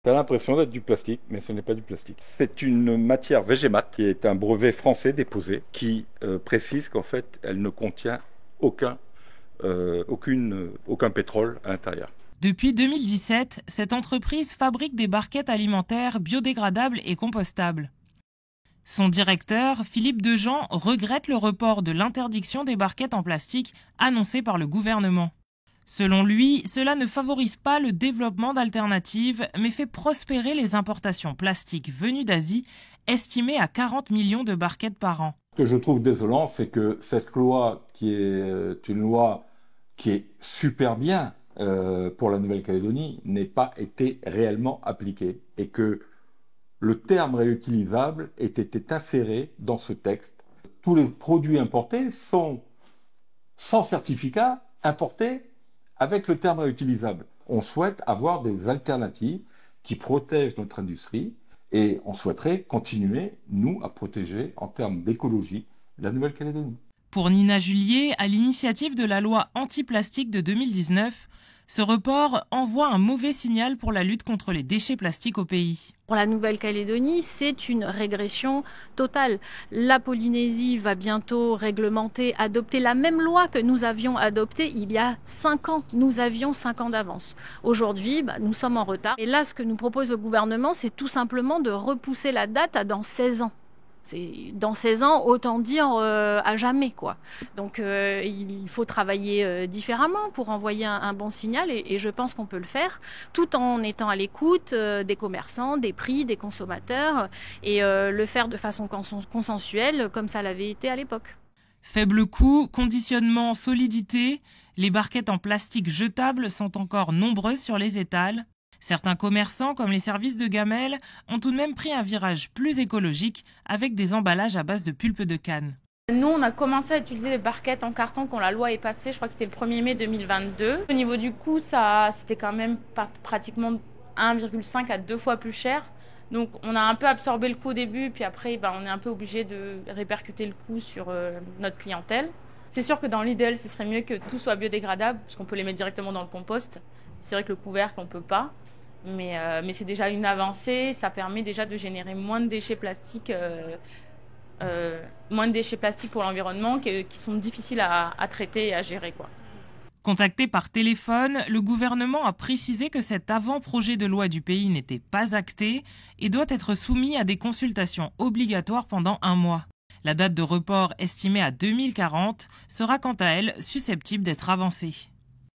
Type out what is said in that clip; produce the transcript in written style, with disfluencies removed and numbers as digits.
Tu as l'impression d'être du plastique, mais ce n'est pas du plastique. C'est une matière Végémat, qui est un brevet français déposé, qui précise qu'en fait, elle ne contient aucun pétrole à l'intérieur. Depuis 2017, cette entreprise fabrique des barquettes alimentaires biodégradables et compostables. Son directeur, Philippe Dejean, regrette le report de l'interdiction des barquettes en plastique annoncé par le gouvernement. Selon lui, cela ne favorise pas le développement d'alternatives, mais fait prospérer les importations plastiques venues d'Asie, estimées à 40 millions de barquettes par an. Ce que je trouve désolant, c'est que cette loi, qui est une loi qui est super bien pour la Nouvelle-Calédonie, n'ait pas été réellement appliquée et que le terme réutilisable ait été inséré dans ce texte. Tous les produits importés sont sans certificat importés avec le terme réutilisable. On souhaite avoir des alternatives qui protègent notre industrie et on souhaiterait continuer, nous, à protéger en termes d'écologie la Nouvelle-Calédonie. Pour Nina Julier, à l'initiative de la loi anti-plastique de 2019, ce report envoie un mauvais signal pour la lutte contre les déchets plastiques au pays. Pour la Nouvelle-Calédonie, c'est une régression totale. La Polynésie va bientôt réglementer, adopter la même loi que nous avions adoptée il y a 5 ans. Nous avions 5 ans d'avance. Aujourd'hui, nous sommes en retard. Et là, ce que nous propose le gouvernement, c'est tout simplement de repousser la date à dans 16 ans. Dans 16 ans, autant dire à jamais, quoi. Donc il faut travailler différemment pour envoyer un bon signal et je pense qu'on peut le faire tout en étant à l'écoute des commerçants, des prix, des consommateurs et le faire de façon consensuelle comme ça l'avait été à l'époque. Faible coût, conditionnement, solidité, les barquettes en plastique jetables sont encore nombreuses sur les étals. Certains commerçants, comme les services de gamelles, ont tout de même pris un virage plus écologique avec des emballages à base de pulpe de canne. Nous, on a commencé à utiliser les barquettes en carton quand la loi est passée. Je crois que c'était le 1er mai 2022. Au niveau du coût, c'était quand même pratiquement 1,5 à 2 fois plus cher. Donc, on a un peu absorbé le coût au début, puis après, on est un peu obligé de répercuter le coût sur notre clientèle. C'est sûr que dans l'idéal, ce serait mieux que tout soit biodégradable, parce qu'on peut les mettre directement dans le compost. C'est vrai que le couvercle, on ne peut pas. Mais c'est déjà une avancée, ça permet déjà de générer moins de déchets plastiques, pour l'environnement qui sont difficiles à traiter et à gérer, quoi. Contacté par téléphone, le gouvernement a précisé que cet avant-projet de loi du pays n'était pas acté et doit être soumis à des consultations obligatoires pendant 1 mois. La date de report estimée à 2040 sera quant à elle susceptible d'être avancée.